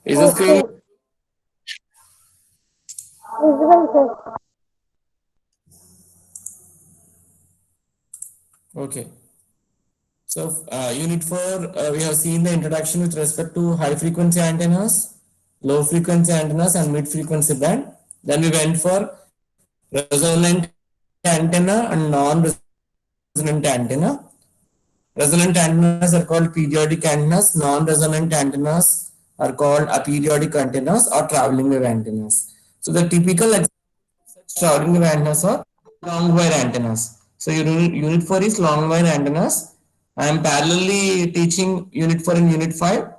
Is the screen Okay, visible, sir. okay? So, unit 4, we have seen the introduction with respect to high frequency antennas, low frequency antennas, and mid frequency band. Then we went for resonant antenna and non-resonant antenna. Resonant antennas are called periodic antennas, non-resonant antennas are called aperiodic antennas or traveling wave antennas. So, the typical traveling wave antennas are long wire antennas. So, unit 4 is long wire antennas. I am parallelly teaching unit 4 and unit 5.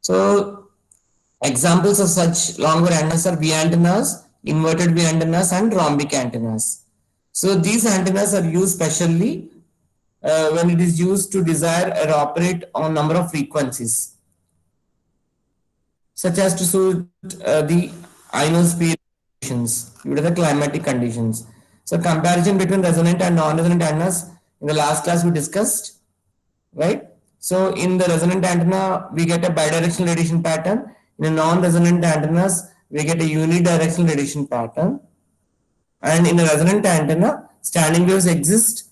So, examples of such long wire antennas are V antennas, inverted V antennas, and rhombic antennas. So, these antennas are used specially when it is used to desire or operate on number of frequencies, such as to suit the ionosphere conditions due to the climatic conditions. So, comparison between resonant and non-resonant antennas in the last class we discussed, right? So in the resonant antenna, we get a bidirectional radiation pattern. In a non-resonant antennas, we get a unidirectional radiation pattern. And in a resonant antenna, standing waves exist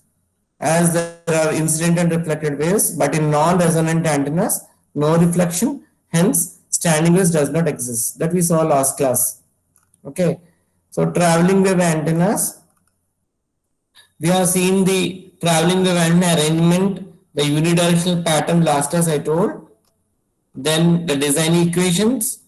as there are incident and reflected waves, but in non-resonant antennas, no reflection, hence standing waves does not exist. That we saw last class. Okay. So traveling wave antennas, we have seen the traveling wave antenna arrangement, the unidirectional pattern last as I told, then the design equations.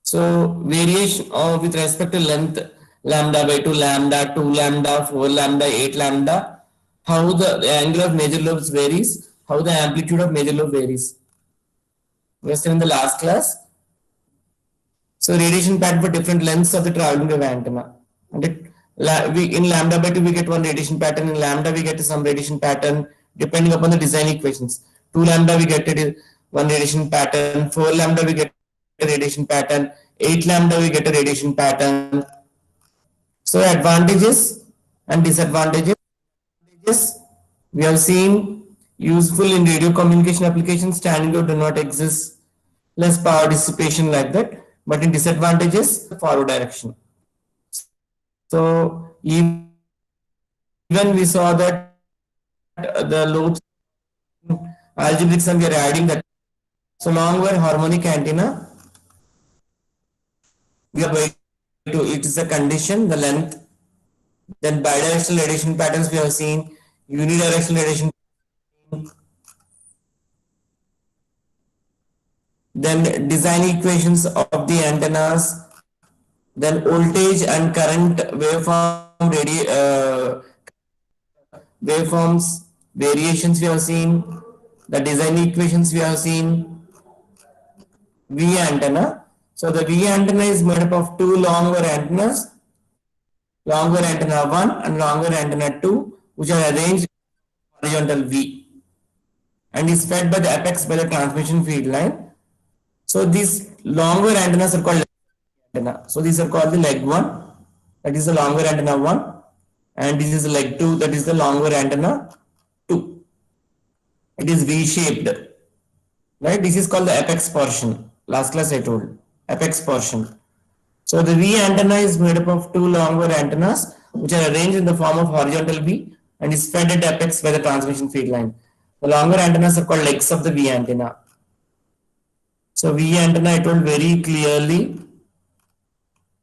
So variation of with respect to length, lambda by 2 lambda, 2 lambda, 4 lambda, 8 lambda, how the angle of major lobes varies, how the amplitude of major lobe varies. We have seen in the last class. So radiation pattern for different lengths of the traveling wave antenna. And in lambda by 2 we get one radiation pattern, in lambda we get some radiation pattern depending upon the design equations. 2 lambda we get one radiation pattern, 4 lambda we get a radiation pattern, 8 lambda we get a radiation pattern. So advantages and disadvantages. We have seen useful in radio communication applications, standing wave do not exist, less power dissipation like that. But in disadvantages, forward direction. So even we saw that the lobes algebraic sum we are adding that. So long wire harmonic antenna, we are going to it is a condition, the length. Then bidirectional radiation patterns we have seen, unidirectional radiation, then design equations of the antennas, then voltage and current waveforms variations we have seen, the design equations we have seen, V antenna. So the V antenna is made up of two longer antennas, longer antenna 1 and longer antenna 2, which are arranged horizontal V and is fed by the apex by the transmission feed line. So these longer antennas are called antenna. So these are called the leg 1, that is the longer antenna 1, and this is the leg 2, that is the longer antenna 2. It is V shaped, right? This is called the apex portion. Last class I told apex portion. So the V antenna is made up of two longer antennas which are arranged in the form of horizontal V and is fed at apex by the transmission feed line. The longer antennas are called legs of the V antenna. So V antenna I told very clearly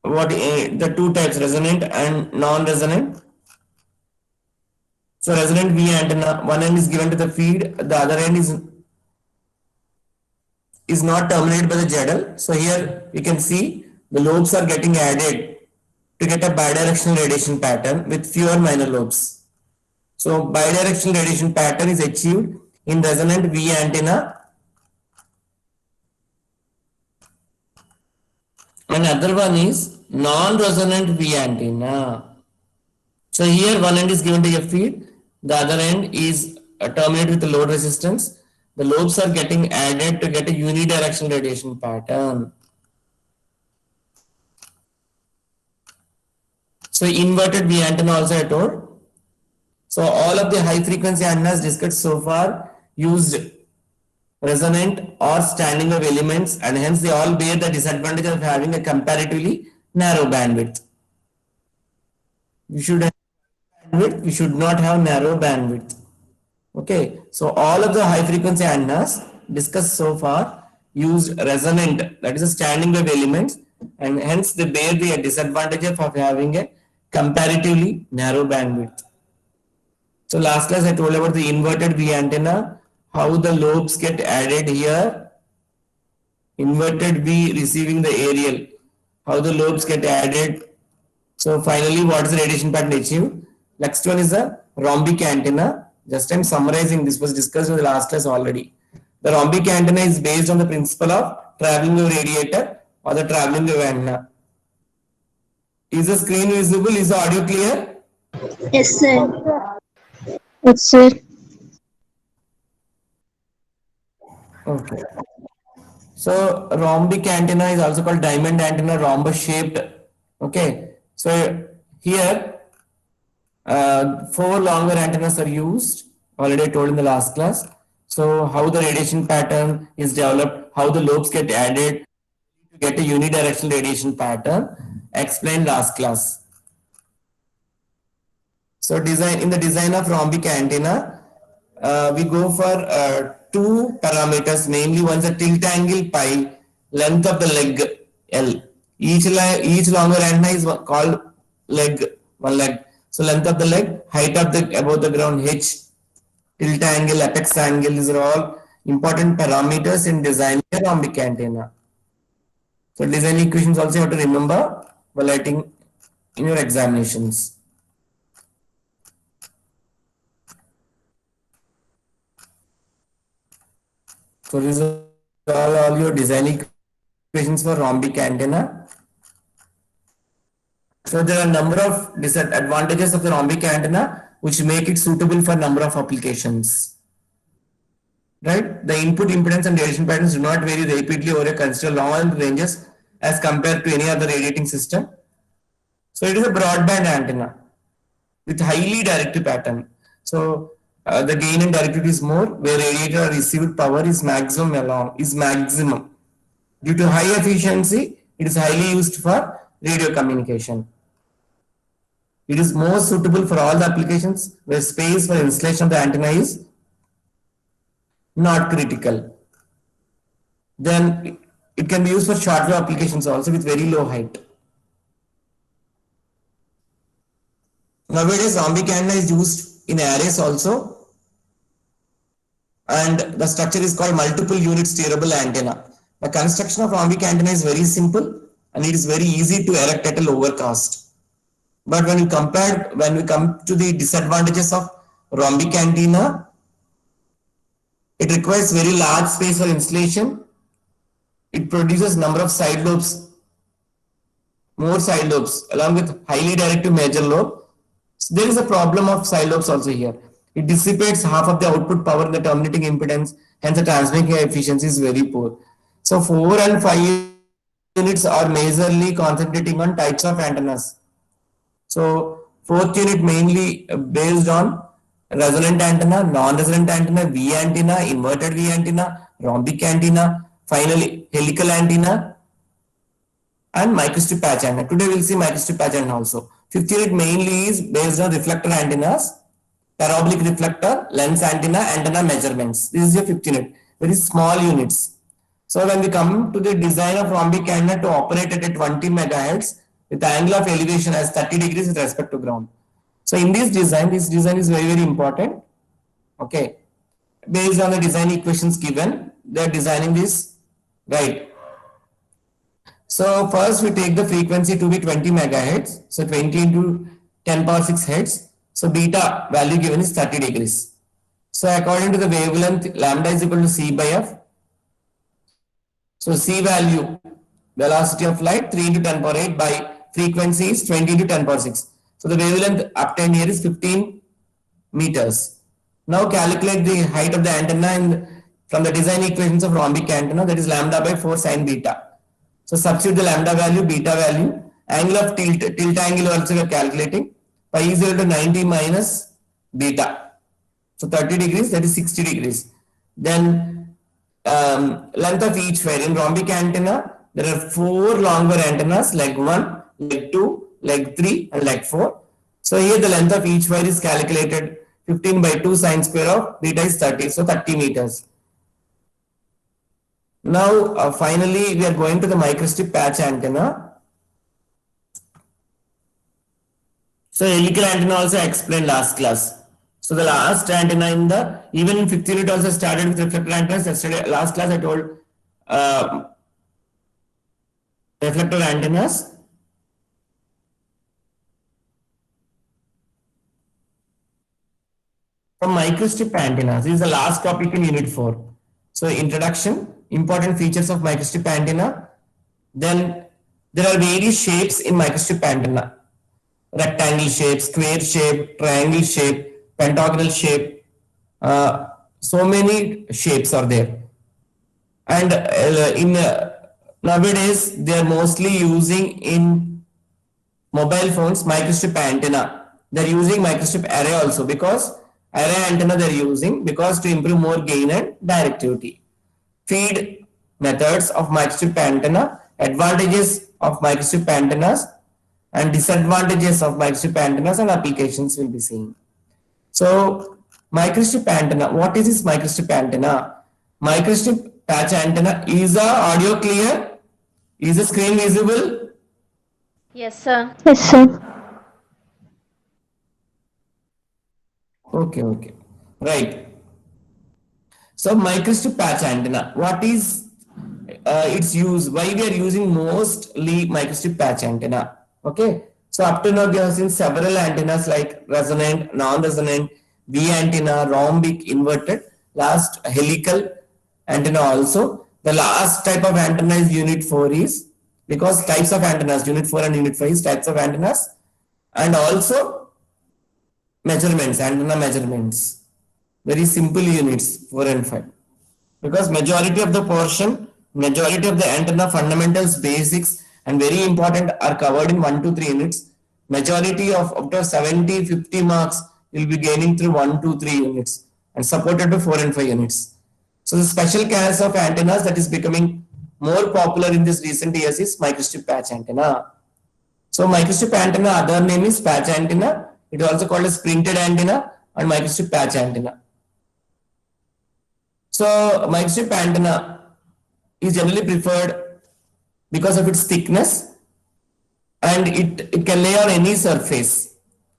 what the two types, resonant and non-resonant. So resonant V antenna, one end is given to the feed, the other end is not terminated by the ZL. So here you can see the lobes are getting added to get a bidirectional radiation pattern with fewer minor lobes. So bidirectional radiation pattern is achieved in resonant V antenna, and other one is non-resonant V antenna. So here one end is given to a feed, the other end is terminated with the load resistance. The lobes are getting added to get a unidirectional radiation pattern. So inverted V antenna also I told. So all of the high frequency antennas discussed so far used resonant or standing wave elements, and hence they all bear the disadvantage of having a comparatively narrow bandwidth. We should have bandwidth, we should not have narrow bandwidth. Okay, so all of the high frequency antennas discussed so far used resonant, that is a standing wave elements, and hence they bear the disadvantage of having a comparatively narrow bandwidth. So last class I told about the inverted V antenna, how the lobes get added here. Inverted V receiving the aerial, how the lobes get added. So finally, what is the radiation pattern achieved? Next one is the rhombic antenna. Just I'm summarizing, this was discussed in the last class already. The rhombic antenna is based on the principle of traveling wave radiator or the traveling wave antenna. Is the screen visible? Is the audio clear? Yes, sir. Yes, sir. Okay. So rhombic antenna is also called diamond antenna, rhombus shaped. Okay. So here, 4 longer antennas are used. Already I told in the last class. So how the radiation pattern is developed, how the lobes get added to get a unidirectional radiation pattern, explained last class. So in the design of rhombic antenna, we go for 2 parameters, namely one is the tilt angle pi, length of the leg L. Each longer antenna is called one leg. So length of the leg, height of the above the ground H, tilt angle, apex angle, these are all important parameters in designing a rhombic antenna. So design equations also you have to remember while writing in your examinations. So these are all your design equations for rhombic antenna. So there are a number of disadvantages of the rhombic antenna which make it suitable for a number of applications. Right? The input impedance and radiation patterns do not vary rapidly over a considerable long ranges as compared to any other radiating system. So it is a broadband antenna with highly directive pattern. So the gain and directivity is more, where radiated or received power is maximum. Due to high efficiency, it is highly used for radio communication. It is more suitable for all the applications where space for installation of the antenna is not critical. Then it can be used for short wave applications also with very low height. Nowadays, rhombic antenna is used in arrays also, and the structure is called multiple unit steerable antenna. The construction of rhombic antenna is very simple and it is very easy to erect at a lower cost. But when we come to the disadvantages of rhombic antenna, it requires very large space for installation. It produces number of side lobes, more side lobes along with highly directive major lobe. So there is a problem of side lobes also here. It dissipates half of the output power in the terminating impedance, hence the transmitting efficiency is very poor. So 4 and 5 units are majorly concentrating on types of antennas. So 4th unit mainly based on resonant antenna, non-resonant antenna, V antenna, inverted V antenna, rhombic antenna, finally helical antenna and microstrip patch antenna. Today we will see microstrip patch antenna also. 5th unit mainly is based on reflector antennas, parabolic reflector, lens antenna, antenna measurements. This is your 5th unit, very small units. So when we come to the design of rhombic antenna to operate at a 20 megahertz with the angle of elevation as 30 degrees with respect to ground. So in this design is very important. Okay, based on the design equations given, they are designing this right. So first we take the frequency to be 20 megahertz. So 20 into 10 power 6 hertz. So beta value given is 30 degrees. So according to the wavelength, lambda is equal to c by f. So c value, velocity of light 3 into 10 power 8 by frequency is 20 into 10 power 6. So the wavelength obtained here is 15 meters. Now calculate the height of the antenna from the design equations of rhombic antenna, that is lambda by 4 sin beta. So substitute the lambda value, beta value, angle of tilt angle also we are calculating. Pi is equal to 90 minus beta. So 30 degrees, that is 60 degrees. Then length of each wire. In rhombic antenna, there are 4 long wire antennas, leg 1, leg 2, leg 3, and leg 4. So here the length of each wire is calculated 15 by 2 sine square of beta is 30, so 30 meters. Now, finally, we are going to the microstrip patch antenna. So, helical antenna also explained last class. So, the last antenna in the, even in 5th unit also started with reflector antennas. Yesterday, last class I told reflector antennas. From microstrip antennas, this is the last topic in unit 4. So, introduction, important features of microstrip antenna. Then there are various shapes in microstrip antenna. Rectangle shape, square shape, triangle shape, pentagonal shape. So many shapes are there. And nowadays they are mostly using in mobile phones microstrip antenna. They are using microstrip array also, because array antenna they are using because to improve more gain and directivity. Feed methods of microstrip antenna, advantages of microstrip antennas, and disadvantages of microstrip antennas and applications will be seen. So, microstrip antenna, what is this microstrip antenna? Microstrip patch antenna, is the audio clear? Is the screen visible? Yes, sir. Yes, sir. Okay. Right. So, microstrip patch antenna, what is its use? Why we are using mostly microstrip patch antenna? Okay. So, up to now we have seen several antennas like resonant, non-resonant, V antenna, rhombic, inverted, last helical antenna also. The last type of antenna is unit 4 is, because types of antennas, unit 4 and unit 5 is types of antennas, and also measurements, antenna measurements. Very simple units 4 and 5. Because majority of the portion, majority of the antenna fundamentals, basics, and very important are covered in 1 to 3 units. Majority of up to 70, 50 marks will be gaining through 1, 2, 3 units and supported by 4 and 5 units. So the special class of antennas that is becoming more popular in this recent years is microstrip patch antenna. So microstrip antenna, other name is patch antenna. It is also called as printed antenna and microstrip patch antenna. So microstrip antenna is generally preferred because of its thickness, and it can lay on any surface.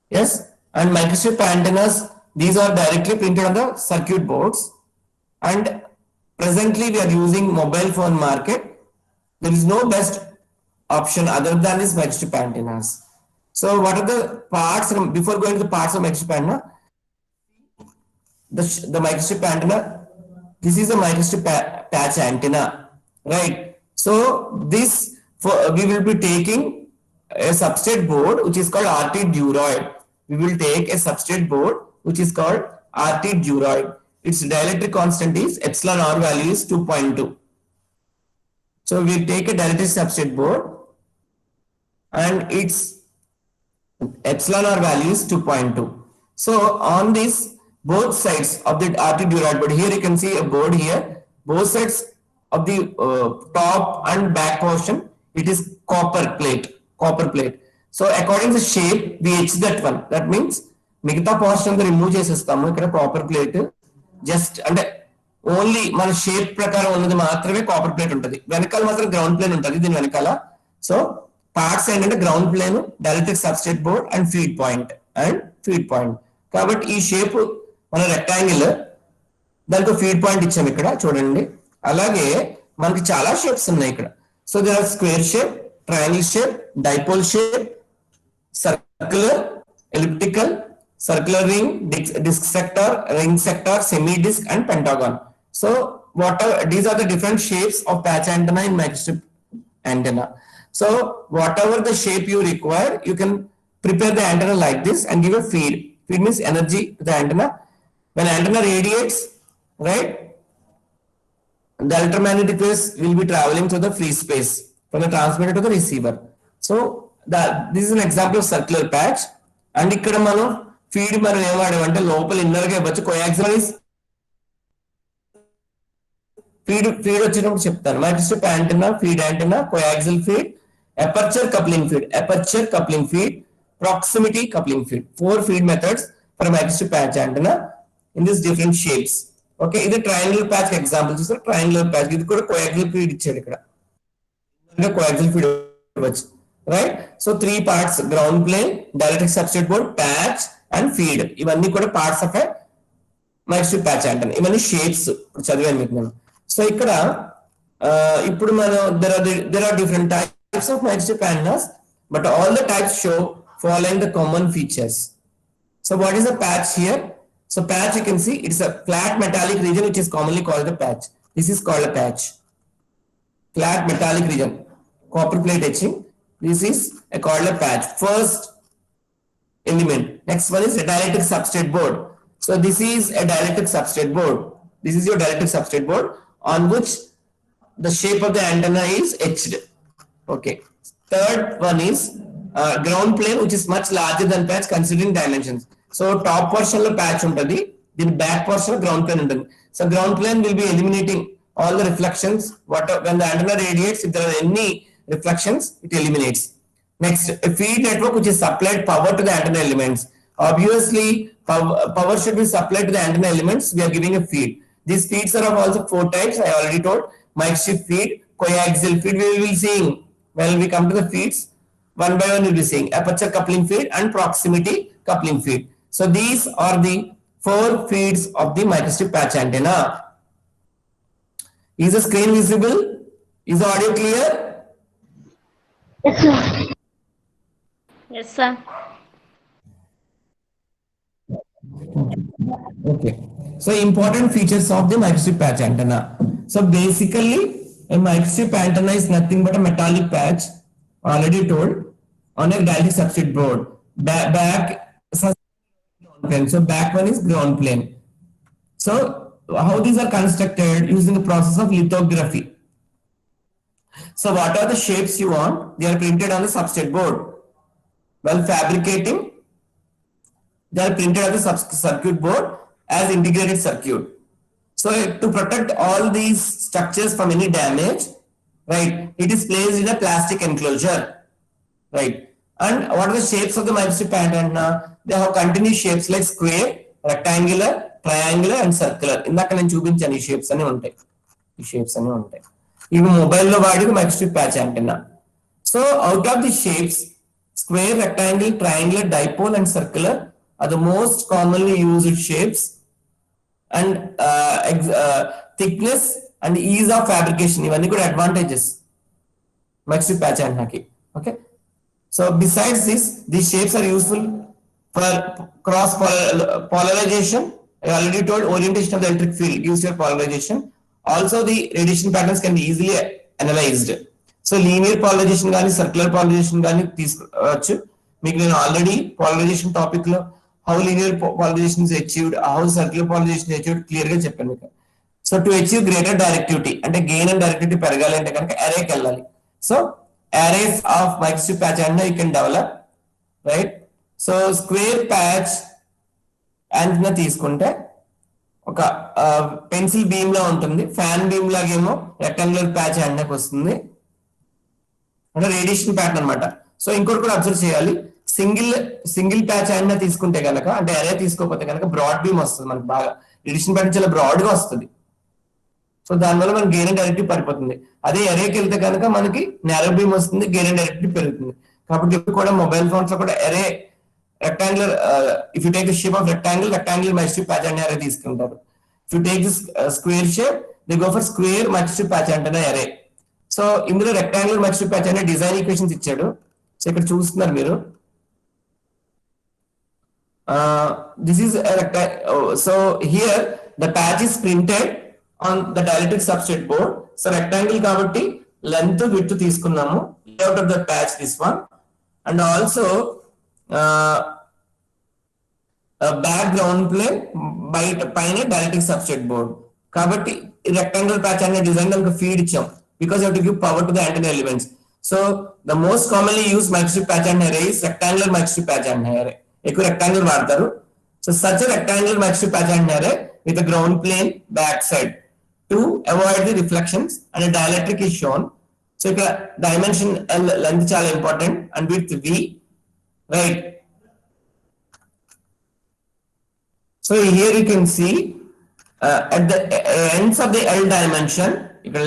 Yes, and microstrip antennas, these are directly printed on the circuit boards, and presently we are using mobile phone market. There is no best option other than this microstrip antennas. So what are the parts? Before going to the parts of microstrip antenna, the microstrip antenna, this is a microstrip patch antenna, right? So this, we will be taking a substrate board which is called RT duroid. We will take a substrate board which is called RT duroid. Its dielectric constant is epsilon r value is 2.2. So we take a dielectric substrate board and its epsilon r value is 2.2. So on this, both sides of the RT duroid board, here you can see a board here, both sides of the top and back portion, it is copper plate. So according to the shape, we etch that one. That means మిగతా portion remove చేసేస్తాము. ఇక్కడ copper plate just అంటే only మన shape ప్రకారం ఉన్నది మాత్రమే copper plate ఉంటుంది. వెనకాల మాత్రం గ్రౌండ్ ప్లేన్ ఉంటుంది దీని వెనకాల. సో పార్ట్స్ ఏంటంటే ground plane, dielectric substrate board and feed point. కాబట్టి ఈ షేప్ మన రెక్టాంగిల్, దానికి ఫీడ్ పాయింట్ ఇచ్చాము ఇక్కడ చూడండి. అలాగే మనకి చాలా షేప్స్ ఉన్నాయి ఇక్కడ. So there are square shape, triangle shape, dipole shape, circular, elliptical, circular ring, disc sector, ring sector, semi disc, and pentagon. So these are the different shapes of patch antenna in microstrip antenna. So whatever the shape you require, you can prepare the antenna like this and give a feed. Feed means energy to the antenna. When antenna radiates, right, the electromagnetic waves will be traveling through the free space from the transmitter to the receiver. So this is an example of circular patch. And ఇక్కడ మనం feed మనం ఏం వాడామంటే లోపల inner గా ఇవ్వచ్చు. Coaxial feed వచ్చేటప్పుడు చెప్తాను. Microstrip antenna, feed antenna, coaxial feed, aperture coupling feed, proximity coupling feed. 4 feed methods for microstrip patch antenna in these different shapes. Okay, ఇది triangular patch example చూసారు. triangular patch ఇది కూడా coaxial feed ఇచ్చాడు ఇక్కడ. coaxial feed ఇవ్వచ్చు, right? So 3 parts: ground plane, dielectric substrate board, patch and feed. ఇవన్నీ కూడా parts of a microstrip patch antenna. ఇవన్నీ షేప్స్ చదివాను మీకు నేను. సో ఇక్కడ ఇప్పుడు మనం there are different types of microstrip antennas, but all the types show following the common features. So what is a patch here? So patch, you can see it's a flat metallic region which is commonly called a patch. This is called a patch. Flat metallic region, copper plate etching. This is called a patch. First element. Next one is a dielectric substrate board. So this is a dielectric substrate board. This is your dielectric substrate board on which the shape of the antenna is etched. Okay. Third one is ground plane, which is much larger than patch considering dimensions. So top portion lo patch untadi, then back portion lo ground plane untadi. So ground plane will be eliminating all the reflections. When the antenna radiates, if there are any reflections, it eliminates. Next, a feed network which is supplied power to the antenna elements. Obviously, power should be supplied to the antenna elements. We are giving a feed. These feeds are of also 4 types. I already told. Microstrip feed, coaxial feed. We will be seeing when we come to the feeds. One by one, we'll be seeing aperture coupling feed and proximity coupling feed. So these are the 4 feeds of the microstrip patch antenna. Is the screen visible? Is the audio clear? Yes, sir. Yes, sir. Okay. So important features of the microstrip patch antenna. So basically, a microstrip antenna is nothing but a metallic patch, already told, on a dielectric substrate board. So back one is ground plane. So how these are constructed? Using the process of lithography. So what are the shapes you want? They are printed on the substrate board. While fabricating, they are printed on the circuit board as integrated circuit. So to protect all these structures from any damage, right, it is placed in a plastic enclosure, right? And what are the shapes of the microstrip antenna? They have continuous shapes like square, rectangular, triangular and circular. ఇందాక నేను చూపించాను ఈ shapes అన్ని ఉంటాయి. ఈ shapes అన్ని ఉంటాయి. ఇవి మొబైల్లో వాడేది microstrip patch antenna. So out of the shapes, square, rectangle, triangular, dipole and circular are the most commonly used shapes. And thickness and ease of fabrication, ఇవన్నీ కూడా advantages microstrip patch antenna ki. Okay. So besides this, these shapes are useful for cross polarization. I already told orientation of the electric field gives your polarization. Also the radiation patterns can be easily analyzed. So linear polarization gaani, circular polarization gaani తీసుకోవచ్చు. మీకు నేను already polarization topic లో how linear polarization is achieved, how circular polarization is achieved clear గా చెప్పాను మీకు. So to achieve greater directivity, అంటే gain and directivity పెరగాలి అంటే కనుక array కి వెళ్ళాలి. So arrays of microstrip patch antenna you can develop, right? So square patch antenna తీసుకుంటే ఒక పెన్సిల్ బీమ్ లా ఉంటుంది, ఫ్యాన్ బీమ్ లాగేమో రెక్టాంగులర్ ప్యాచ్ యాంటెనాకి వస్తుంది, అంటే రేడియేషన్ ప్యాటర్న్ అన్నమాట. సో ఇంకోటి కూడా అబ్జర్వ్ చేయాలి, సింగిల్ ప్యాచ్ యాంటెనా తీసుకుంటే కనుక, అంటే అరే తీసుకోకపోతే కనుక బ్రాడ్ బీమ్ వస్తుంది మనకి, బాగా రేడియేషన్ ప్యాటర్న్ చాలా బ్రాడ్ గా వస్తుంది. సో దానివల్ల మనకి గెయిన్ అండ్ డైరెక్టివిటీ పడిపోతుంది. అదే అరేకి వెళ్తే కనుక మనకి నారో బీమ్ వస్తుంది, గెయిన్ అండ్ డైరెక్టివిటీ పెరుగుతుంది. కాబట్టి ఇప్పుడు కూడా మొబైల్ ఫోన్స్ లో కూడా అరే rectangular, if you take the shape of rectangular microstrip patch antenna array తీసుకుంటారు. If you take this square shape, they go for square microstrip patch antenna array. So ఇందులో rectangular microstrip patch antenna design equations ఇచ్చాడు. So ఇక్కడ చూస్తున్నారు మీరు, this is a so here the patch is printed on the dielectric substrate board. So rectangle కాబట్టి length width తీసుకున్నాము, layout of the patch this one, and also background plane బయట పైన direct substrate board. కాబట్టి rectangular patch అనే design దానికి feed ఇచ్చాం, because you have to give power to the antenna elements. So the most commonly use microstrip patch and array is rectangular microstrip patch and array. ఎక్కువ rectangular వాడతారు. So such rectangular microstrip patch and array with ground plane back side to avoid the reflections and a dielectric is shown. So ఇక్కడ dimension L length చాలా important and width V, right? So here you can see at the ends of the L dimension,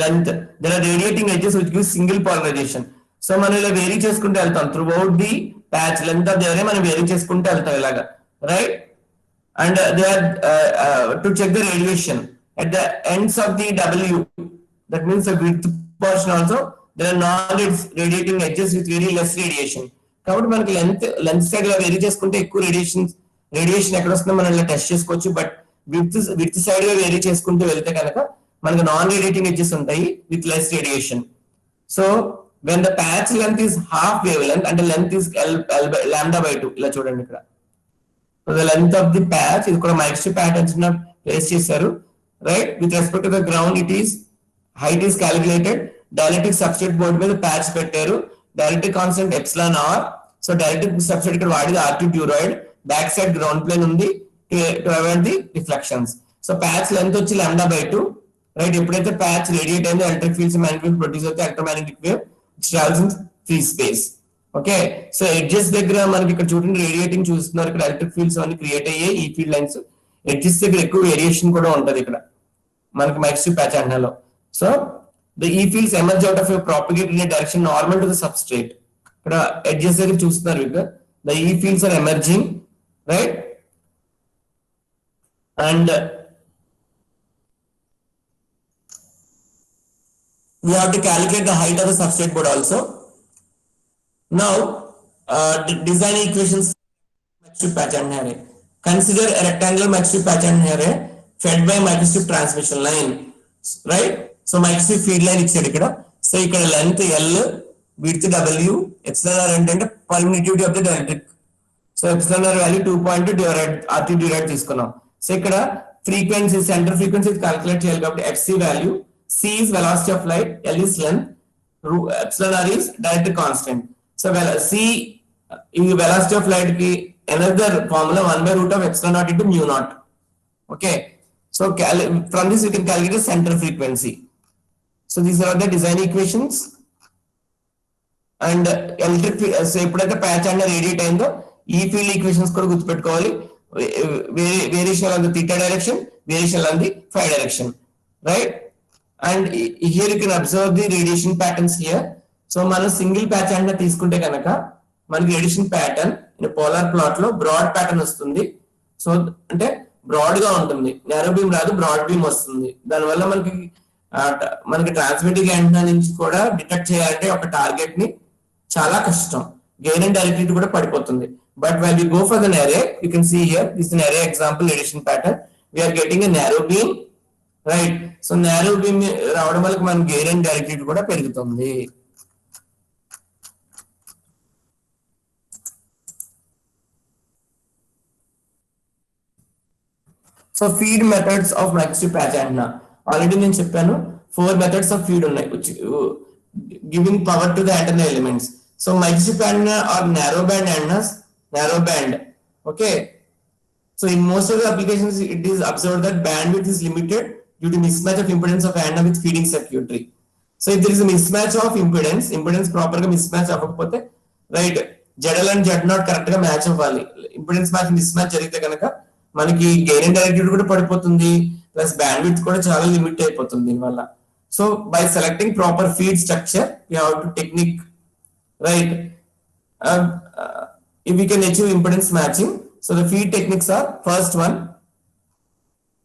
length, there are radiating edges which give single polarization. So మనం ఇలా vary చేసుకుంటూ వెళ్తాం throughout the patch length of the array మనం vary చేసుకుంటూ వెళ్తాం ఇలాగా, right? And they are to check the radiation at the ends of the W, that means the width portion also, there are non-radiating edges with very less radiation. కాబట్టి మనకి length side ఇలా vary చేసుకుంటే ఎక్కువ radiation ఎక్కడ వస్తుందో మనం ఇలా test చేసుకోవచ్చు. బట్ విత్ సైడ్ గా వేరీ చేసుకుంటూ వెళ్తే కనుక మనకి నాన్ రేడియేటింగ్ ఎడ్జెస్ ఉంటాయి with less radiation. So when the patch length is half wave length అంటే లెంత్ ఈస్ లాంబ్డా బై 2, ఇలా చూడండి ఇక్కడ. So the length of the patch, ఇది కూడా మైక్రోస్ట్రిప్ ప్యాటర్న్స్ ప్లేస్ చేశారు, right? With respect to the ground it is height is calculated, dielectric substrate board మీద patch పెట్టారు, dielectric constant epsilon are. So dielectric substrate ఇక్కడ వాడేది R2 Duroid, back side ground plane ఉంది to avoid the reflections. So patch length వచ్చి lambda by 2, right? ఎప్పుడైతే patch radiate అయిందో electric fields magnetic produce అవుతాయి, electromagnetic wave which travels in free space. Okay, so edges దగ్గర మనకి ఇక్కడ చూడండి radiating చూస్తున్నారు, ఇక్కడ ఎలక్ట్రిక్ ఫీల్డ్స్ అన్ని క్రియేట్ అయ్యాయి, ఈ ఫీల్డ్ లైన్స్. ఎడ్జెస్ దగ్గర ఎక్కువ వేరియేషన్ కూడా ఉంటది ఇక్కడ మనకి మైక్రోస్ట్రిప్ ప్యాచ్ యాంటెనాలో. So the E fields emerge out of a propagate in a direction normal to the substrate. ఇక్కడ ఎడ్జెస్ దగ్గర చూస్తున్నారు ఇక్కడ the E fields are emerging, right? And we have to calculate the height of the substrate board also. Now design equations microstrip patch antenna array. Consider a rectangular microstrip patch antenna array fed by microstrip transmission line, right? So microstrip feed line ఇచ్చాడు ఇక్కడ. So ఇక్కడ length L, width W, epsilon r అంటే permittivity of the dielectric. So epsilon r value 2.2 divide RT divide తీసుకున్నాం. So ఇక్కడ frequency, centre frequency calculate చేయాలి కాబట్టి FC value, C is velocity of light, L is length, epsilon r is dielectric constant. So C ఈ velocity of light కి another formula 1/root of epsilon naught into mu naught. Okay, so from this we can calculate the center frequency. So these are the design equations. And electric, so ఎప్పుడైతే patch and radiate అయిందో ఈ field equations కూడా గుర్తుపెట్టుకోవాలి. Variation on the theta direction, variation on the phi direction, right? And here you can observe the radiation patterns here. So మనం single patch and తీసుకుంటే కనుక మనకి radiation pattern polar plot లో broad pattern వస్తుంది. So అంటే broad గా ఉంటుంది, narrow beam రాదు, బ్రాడ్ బీమ్ వస్తుంది. దానివల్ల మనకి ట్రాన్స్మిటింగ్ యాంటెన్నా నుంచి కూడా డిటెక్ట్ చేయాలంటే ఒక టార్గెట్ ని చాలా కష్టం, గెయిన్ అండ్ డైరెక్టివిటీ కూడా పడిపోతుంది. But when we go for the array, you can see here this is an array example radiation pattern. We are getting a narrow beam, right? So narrow beam రావడం వల్ల మన gain and directivity కూడా పెరుగుతుంది. So feed methods of microstrip patch antenna already నేను చెప్పాను, 4 methods of feed ఉన్నాయి giving power to the antenna elements. So microstrip antenna are narrow band antennas, narrow band. Okay, so in most of the applications it is observed that bandwidth is limited due to mismatch of impedance of antenna with feeding circuitry. So if there is a mismatch of impedance proper గా mismatch అవ్వకపోతే, right, ZL and Z0 correct గా match అవ్వాలి. Impedance match mismatch జరిగితే కనుక మనకి gain and directivity కూడా పడిపోతుంది, plus bandwidth కూడా చాలా లిమిట్ అయిపోతుంది దీనివల్ల. So by selecting proper feed structure you have to technique, right, if we can achieve impedance matching. So the feed techniques are, first one,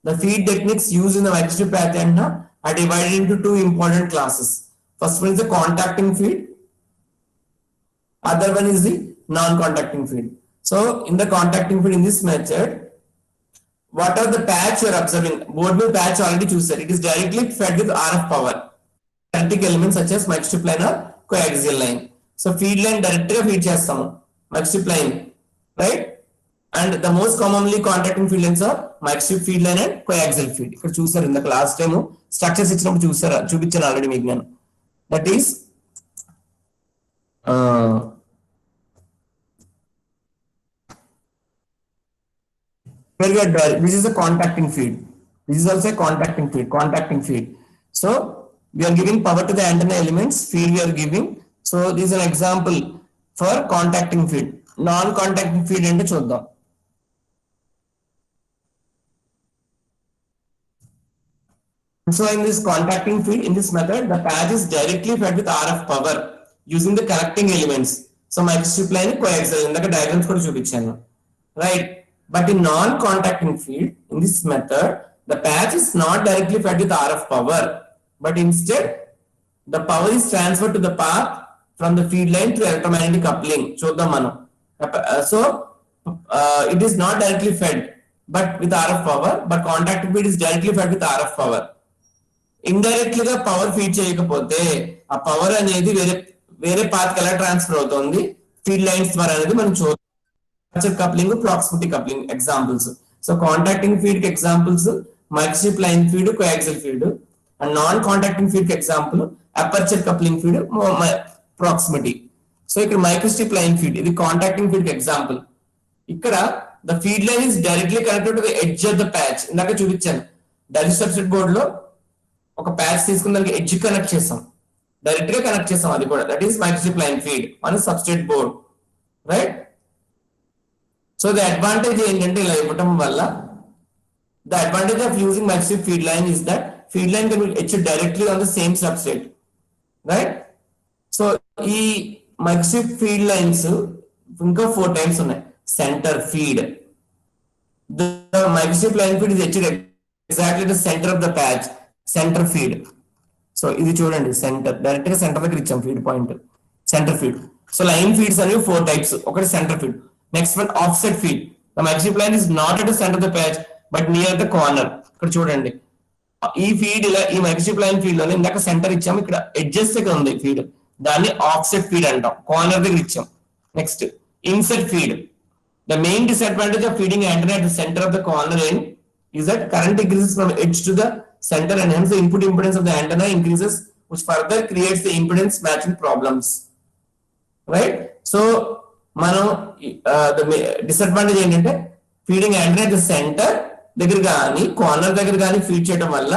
the feed techniques used in the microstrip patch antenna are divided into 2 important classes. First one is the contacting feed, other one is the non-contacting feed. So in the contacting feed, in this method, what are the patch you are observing? Board with patch already chosen. It is directly fed with RF power. Electric elements such as microstrip line or coaxial line. So feed line directly feed చేస్తాము microstrip line, right? And the most commonly contacting feed lines are microstrip feed line and coaxial feed. ఇక్కడ చూసారు ఇందాక last time structures ఇచ్చినప్పుడు చూపించాను already మీకు నేను. That is this is a contacting feed. This is also a contacting feed. So we are giving power to the antenna elements, feed we are giving. So this is an example for contacting feed. Non-contacting feed ante chuddam. So in this contacting feed, in this method, the patch is directly fed with RF power using the connecting elements. So microstrip line coaxial, indaka diagrams kuda chupichanu, right? But in non-contacting feed, in this method, the patch is not directly fed with RF power, but instead the power is transferred to the path from the feed line through electromagnetic coupling. Chuddam manu. So it is not directly fed, but with RF power, but contacting feed is directly fed with RF power. Indirectly గా power feed చేయకపోతే ఆ power అనేది వేరే path కి ఎలా transfer అవుతుంది feed lines ద్వారా అనేది మనం చూద్దాం. Coupling, proximity coupling examples. So contacting feed కి examples microstrip line feed, coaxial feed. And non contacting feed కి example aperture coupling feed, proximity. So ఇక్కడ మైక్రోస్ట్రిప్ లైన్ ఫీడ్ ఇది కాంటాక్టింగ్ ఫీడ్ కి ఎగ్జాంపుల్. ఇక్కడ the feed line is directly connected to the edge of the patch. ఇందాక చూపించాను direct substrate board లో ఒక patch తీసుకున్న దానికి ఎడ్జ్ కనెక్ట్ చేస్తాం, డైరెక్ట్ గా కనెక్ట్ చేస్తాం, అది కూడా that is microstrip line feed on substrate board, right? So the advantage ఏంటంటే ఇలా ఇవ్వటం వల్ల the advantage of using microstrip feed line is that feed line can be etched directly on the same substrate, right? So ఈ microstrip feed lines ఇంకా 4 types ఉన్నాయి. Centre feed, the microstrip line feed is etched exactly the center of the patch, center feed. So ఇది చూడండి center, direct గా center దగ్గర ఇచ్చాం feed point, center feed. So line feeds అనేవి 4 types. ఒకటి center feed. Next one offset feed. The microstrip line is not at the center of the patch but near the corner. ఇక్కడ చూడండి ఈ feed ఇలా ఈ microstrip line feed లోనే ఇందాక centre ఇచ్చాము, ఇక్కడ ఎడ్జెస్ దగ్గర ఉంది ఫీడ్, దాన్ని ఆఫ్సెట్ ఫీడ్ అంటాం, కార్నర్ దగ్గర ఇచ్చాం. Next INCET feed. The main disadvantage of feeding antenna at the center of the corner end is that current increases from edge to the center and hence the input impedance of the antenna increases, which further creates the impedance matching problems, right? So మనం the disadvantage ఏంటంటే feeding antenna at the center దగ్గర కానీ corner దగ్గర కానీ feed చేయడం వల్ల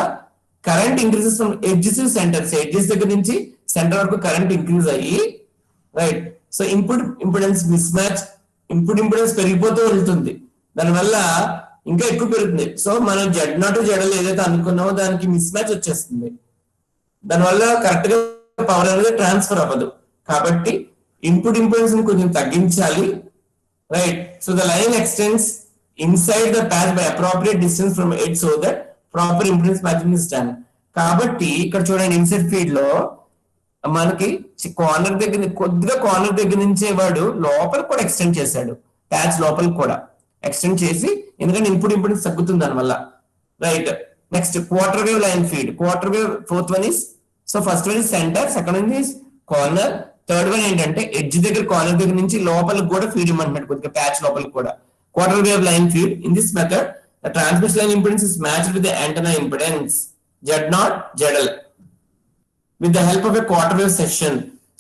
current increases from edges to centre, edges దగ్గర నుంచి సెంటర్ వరకు కరెంట్ ఇంక్రీజ్ అయ్యి, right? So input impedance miss match, input impedance పెరిగిపోతూ వెళ్తుంది, దానివల్ల ఇంకా ఎక్కువ పెరుగుతుంది. సో మనం Z0 ZL ఏదైతే అనుకున్నామో దానికి మిస్ మ్యాచ్ వచ్చేస్తుంది, దానివల్ల కరెక్ట్ గా పవర్ అనేది ట్రాన్స్ఫర్ అవ్వదు. కాబట్టి ఇన్పుట్ ఇంపిడెన్స్ ని కొంచెం తగ్గించాలి, right? So the line extends inside the patch by appropriate distance from edge so that proper impedance matching is done. కాబట్టి ఇక్కడ చూడండి ఇన్సెట్ ఫీడ్ లో మనకి కార్నర్ దగ్గర కొద్దిగా కార్నర్ దగ్గర నుంచే వాడు లోపల కూడా ఎక్స్టెండ్ చేశాడు, ప్యాచ్ లోపల కూడా ఎక్స్టెండ్ చేసి, ఎందుకంటే ఇన్పుట్ ఇంపిడెన్స్ తగ్గుతుంది దానివల్ల, right? Next quarter wave line feed. Quarter wave fourth one is, so first one is centre, second one is corner, third one ఏంటంటే ఎడ్జ్ దగ్గర కార్నర్ దగ్గర నుంచి లోపలికి కూడా ఫీడ్ ఇవ్వమంటున్నాడు, కొద్దిగా ప్యాచ్ లోపలికి కూడా. Quarter wave line feed. In this method the transmission line impedance is matched with the antenna impedance Z0 ZL with the help of a quarter wave section.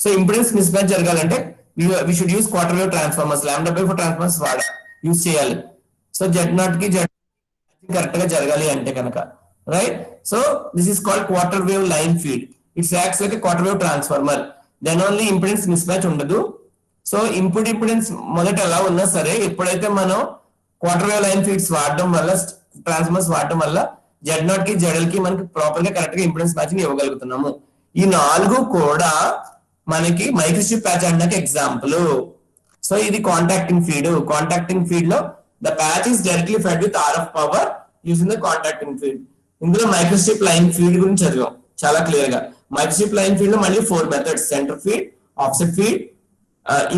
So impedance mismatch జరగాలంటే we should use quarter wave transformers, lambda by 4 transformers use చేయాలి. So Z0 కి Z correct గా జరగాలి అంటే కనుక, right? So this is called quarter wave line feed. Its acts like quarter wave transformer. Then only impedance mismatch ఉండదు. So input impedance మొదట ఎలా ఉన్నా సరే, ఎప్పుడైతే మనం క్వార్టర్ వేవ్ లైన్ ఫీడ్స్ వాడడం వల్ల, ట్రాన్స్ఫార్మర్స్ వాడడం వల్ల Z0 కి ZL కి మనకి ప్రాపర్ గా కరెక్ట్ గా ఇంపిడెన్స్ మ్యాచింగ్ ఇవ్వగలుగుతున్నాము. ఈ 4 కూడా మనకి మైక్రోస్ట్రిప్ ప్యాచ్ అంటే ఎగ్జాంపుల్. సో ఇది కాంటాక్టింగ్ ఫీడ్. కాంటాక్టింగ్ ఫీడ్ లో the patch is directly fed with RF power using the contacting feed. ఇందులో మైక్రోస్ట్రిప్ లైన్ ఫీడ్ గురించి చదివాం చాలా క్లియర్ గా. మైక్రోస్ట్రిప్ లైన్ ఫీడ్ లో మళ్ళీ 4 methods: centre feed, offset feed,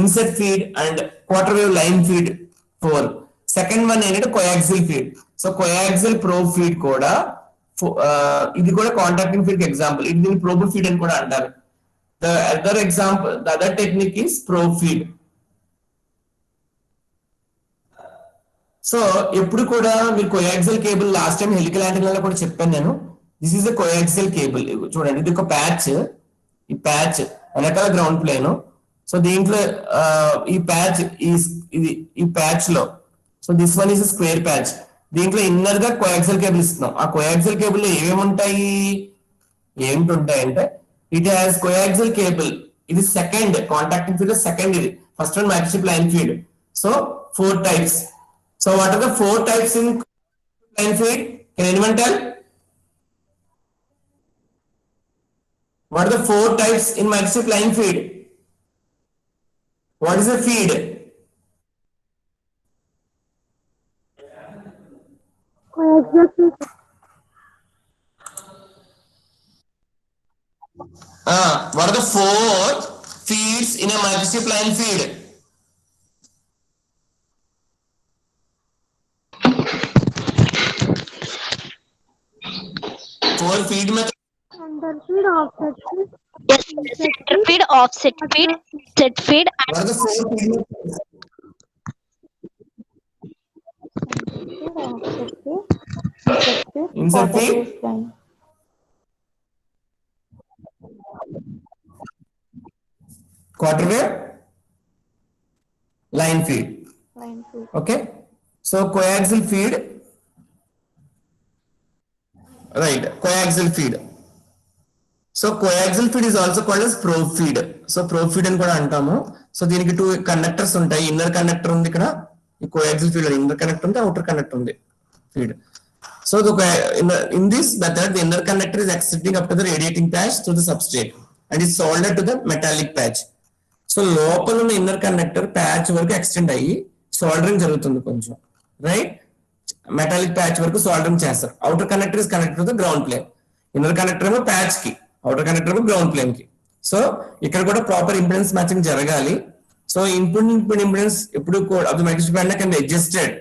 inset feed and quarter wave line feed 4. Second one ఏంటంటే coaxial feed. So coaxial probe feed కూడా ఇది కూడా కాంటాక్టింగ్ ఫీడ్ ఎగ్జాంపుల్. ఇది దీన్ని ప్రోబ్ ఫీడ్ అని కూడా అంటారు. The other example, the other technique is probe feed. So ఎప్పుడు కూడా మీరు coaxial cable, last time helical యాంటెన్నాలో కూడా చెప్పాను నేను. This is a coaxial cable. చూడండి, ఇది ఒక ప్యాచ్. ఈ ప్యాచ్ వెనకాల గ్రౌండ్ ప్లేన్. సో దీంట్లో ఈ ప్యాచ్ ఈ ప్యాచ్ లో, so this one is square patch. దీంట్లో ఇన్నర్ గా కోయాక్సిల్ కేబుల్ ఇస్తున్నాం. ఆ కోయాక్సిల్ కేబుల్ లో ఏమేమి ఉంటాయి, ఏమిటి ఉంటాయంటే ఇట్ హ్యాస్ కోయాక్సిల్ కేబుల్. ఇది సెకండ్ కాంటాక్టింగ్ ఫీడ్, సెకండ్ ఇది. First one microstrip line feed. So 4 types. So what are the 4 types in line feed? Can anyone tell? What are the 4 types in microstrip line feed? What is a feed? What are the 4 feeds in a microstrip line feed? 4 feed method. Underfeed, offset feed, Yes, center feed, offset feed, set feed, What are the 4 feed methods? Insert feed, quarter wave, line feed. Okay, so coaxial feed, right? Coaxial feed. So coaxial feed is also called as probe feed. So probe feed అని కూడా అంటాము. So దీనికి 2 conductors ఉంటాయి. Inner conductor ఉంది ఇక్కడ, ఈ coaxial feed inner conductor ఉంది, outer conductor ఉంది feed. So in this method the inner conductor is extending up to the radiating patch to the substrate and is soldered to the metallic patch. So లోపల ఉన్న inner conductor patch వరకు extend అయ్యి soldering జరుగుతుంది కొంచెం, right? Metallic patch వరకు soldering చేస్తారు. Outer conductor is connected to the ground plane. Inner conductor ఏమో patch కి, అవుటర్ కండక్టర్ ఏమో గ్రౌండ్ ప్లేన్ కి. సో ఇక్కడ కూడా ప్రాపర్ ఇంపిడెన్స్ మ్యాచింగ్ జరగాలి. సో ఇన్పుట్ ఇంపిడెన్స్ ఎప్పుడు of the microstrip antenna can be adjusted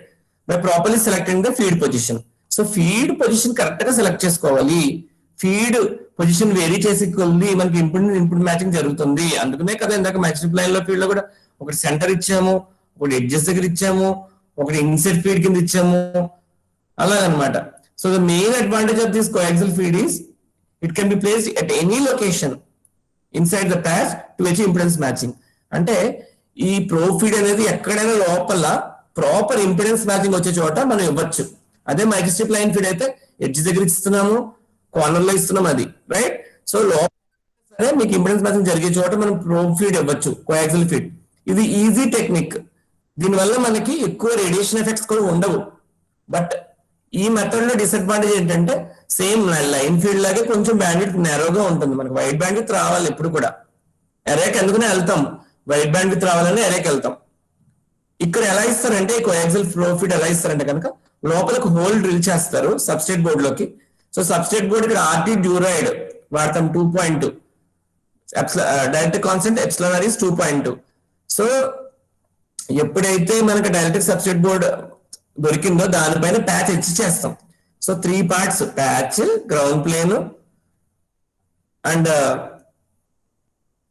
by properly selecting the feed position. So feed position correct గా select చేసుకోవాలి. ఫీడ్ పొజిషన్ వేరీ చేసి కొద్ది మనకి ఇన్పుట్ మ్యాచింగ్ జరుగుతుంది. అందుకనే కదా ఇందాక మైక్రోస్ట్రిప్ లైన్ లో ఫీల్డ్ లో కూడా ఒకటి సెంటర్ ఇచ్చాము, ఒకటి ఎడ్జెస్ దగ్గర ఇచ్చాము, ఒకటి ఇన్సెట్ ఫీడ్ కింద ఇచ్చాము, అలాగనమాట. So the main advantage of this coaxial feed is it can be placed at any location inside the patch to achieve impedance matching. అంటే ఈ ప్రోబ్ ఫీడ్ అనేది ఎక్కడైనా లోపల ప్రాపర్ ఇంపిడెన్స్ మ్యాచింగ్ వచ్చే చోట మనం ఇవ్వచ్చు. అదే మైక్రోస్ట్రిప్ లైన్ ఫీడ్ అయితే ఎడ్జ్ దగ్గర ఇస్తున్నాము, కార్నర్ లో ఇస్తున్నాం, అది రైట్. సో లోపల సరే మీకు ఇంపిడెన్స్ మ్యాచింగ్ జరిగే చోట మనం ప్రోబ్ ఫీడ్ ఇవ్వచ్చు, కోయాక్సిల్ ఫీడ్. ఇది ఈజీ టెక్నిక్. దీనివల్ల మనకి ఎక్కువ రేడియేషన్ ఎఫెక్ట్స్ కూడా ఉండవు. బట్ ఈ మెథడ్ లో డిసడ్వాంటేజ్ ఏంటంటే సేమ్ లైన్ ఫీల్డ్ లాగే కొంచెం బ్యాండ్విడ్త్ నేరోగా ఉంటుంది. మనకి వైడ్ బ్యాండ్విడ్త్ రావాలి ఎప్పుడు కూడా. ఎరేకి ఎందుకనే వెళ్తాం, వైడ్ బ్యాండ్విడ్త్ రావాలని ఎరేకి వెళ్తాం. ఇక్కడ ఎలా ఇస్తారంటే కోయాక్సిల్ ఫ్లో ఫీడ్ ఎలా ఇస్తారంటే కనుక లోపలికి హోల్ డ్రిల్ చేస్తారు సబ్స్ట్రేట్ బోర్డ్ లోకి. సో సబ్స్ట్రేట్ బోర్డ్ ఇక్కడ ఆర్టీ డ్యూరాయిడ్ వాడతాం 2.2, dielectric constant epsilon R is 2.2. So ఎప్పుడైతే మనకి డైరెక్ట్ సబ్స్ట్రేట్ బోర్డ్ దొరికిందో దానిపైన ప్యాచ్ ఎచ్ చేస్తాం. So 3 parts, patch, ground plane and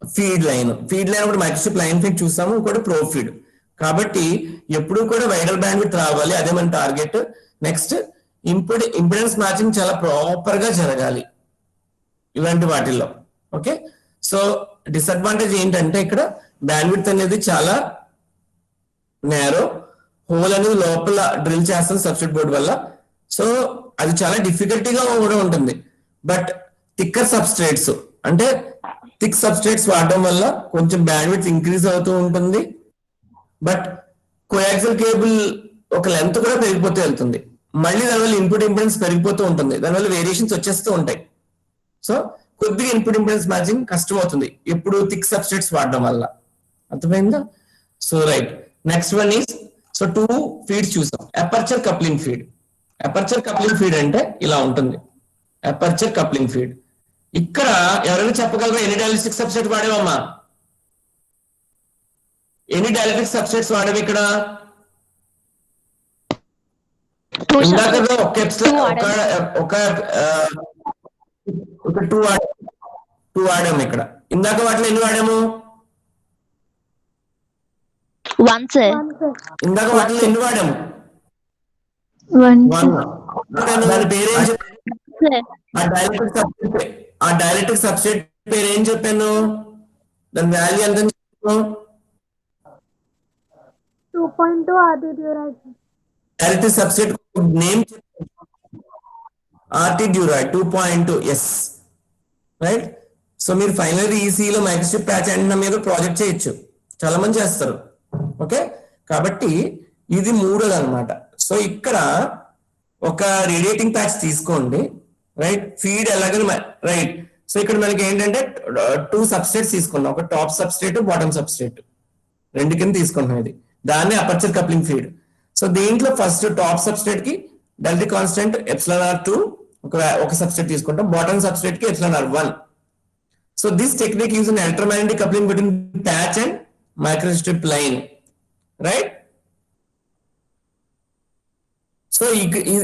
feed line. Feed line ఒకటి మైక్రోస్ట్రిప్ లైన్ ఫీడ్ చూసాము, ఇంకోటి ప్రో ఫీడ్. కాబట్టి ఎప్పుడు కూడా వైడర్ బ్యాండ్విడ్త్ రావాలి, అదే మన టార్గెట్. నెక్స్ట్ ఇంపిడెన్స్ మ్యాచింగ్ చాలా ప్రాపర్ గా జరగాలి ఇలాంటి వాటిల్లో. ఓకే, సో డిసడ్వాంటేజ్ ఏంటంటే ఇక్కడ బ్యాండ్విడ్త్ అనేది చాలా నేరో, హోల్ అనేది లోపల డ్రిల్ చేస్తాం సబ్స్ట్రేట్ బోర్డ్ వల్ల. సో అది చాలా డిఫికల్టీగా కూడా ఉంటుంది. బట్ థిక్కర్ సబ్స్ట్రేట్స్ అంటే థిక్ సబ్స్ట్రేట్స్ వాడడం వల్ల కొంచెం బ్యాండ్విడ్త్ ఇంక్రీజ్ అవుతూ ఉంటుంది. బట్ కోయాక్సిల్ కేబుల్ ఒక లెంత్ కూడా పెరిగిపోతూ వెళ్తుంది. మళ్ళీ దానివల్ల ఇన్పుట్ ఇంపిడెన్స్ పెరిగిపోతూ ఉంటుంది, దానివల్ల వేరియేషన్స్ వచ్చేస్తూ ఉంటాయి. సో కొద్దిగా ఇన్పుట్ ఇంపిడెన్స్ మ్యాచింగ్ కష్టం అవుతుంది ఎప్పుడు థిక్ సబ్స్ట్రేట్స్ వాడడం వల్ల. అర్థమైందా? So right, next one is, so 2 feeds చూసాం. Aperture coupling feed. Aperture coupling feed అంటే ఇలా ఉంటుంది. అపర్చర్ కప్లింగ్ ఫీడ్ ఇక్కడ ఎవరైనా చెప్పగలరా ఎన్ని డైఎలక్ట్రిక్ సబ్స్ట్రేట్ వాడేవమ్మా? ఎన్ని డైఎలక్ట్రిక్ సబ్స్ట్రేట్స్ వాడేవి ఇక్కడ? ఇందాక ఒక 2 వాడాము ఇక్కడ. ఇందాక వాటిలో ఎన్ని వాడాము? 1 sir. ఇందాక వాటిలో ఎన్ని వాడాము? 1. దాని పేరేం చెప్పాను? Sir. ఆ డైఎలక్ట్రిక్ సబ్స్ట్రేట్ పేరు ఏం చెప్పాను? దాని వాల్యూ ఎంత చెప్పాను? 2.2 RD Duroid. Direct substrate name RT Duroid 2.2 is right. So మీరు ఫైనల్ ఈసీలో మైక్రోస్ట్రిప్ ప్యాచ్ యాంటెన్నా మీద ప్రాజెక్ట్ చేయొచ్చు, చాలా మంది చేస్తారు. ఓకే, కాబట్టి ఇది మూడోది అనమాట. సో ఇక్కడ ఒక రేడియేటింగ్ ప్యాచ్ తీసుకోండి, రైట్. ఫీడ్ ఎలాగని రైట్. సో ఇక్కడ మనకి ఏంటంటే 2 సబ్స్ట్రేట్స్ తీసుకున్నాం, ఒక టాప్ సబ్స్ట్రేట్ బాటమ్ సబ్స్ట్రేట్ రెండు కింద తీసుకుంటున్నాం. ఇది దాన్ని అపర్చర్ కప్లింగ్ ఫీడ్. సో దీంట్లో ఫస్ట్ టాప్ సబ్స్ట్రేట్ కి డెల్టా కాన్స్టెంట్ εr2 ఒక సబ్స్ట్రేట్ తీసుకుంటాం, బాటమ్ సబ్స్ట్రేట్ కి εr1. So this technique use in electromagnetic coupling between patch and microstrip line, right. So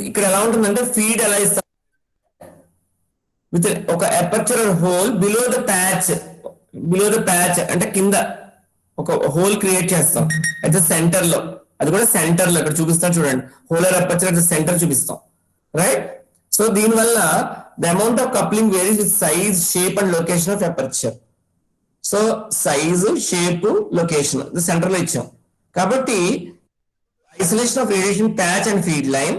ఇక్కడ ఎలా ఉంటుందంటే ఫీడ్ ఎలా ఇస్తాం విత్ ఒక aperture whole below the patch అంటే కింద ఒక హోల్ క్రియేట్ చేస్తాం అట్ ద సెంటర్ లో. అది కూడా సెంటర్ లో ఇక్కడ చూపిస్తాం చూడండి, హోలర్ అపర్చర్ అట్ ద సెంటర్ చూపిస్తాం, రైట్. సో దీనివల్ల the amount of coupling varies with size, shape and location of aperture. So size, shape, location centre లో ఇచ్చాం కాబట్టి isolation of radiation patch and feed line,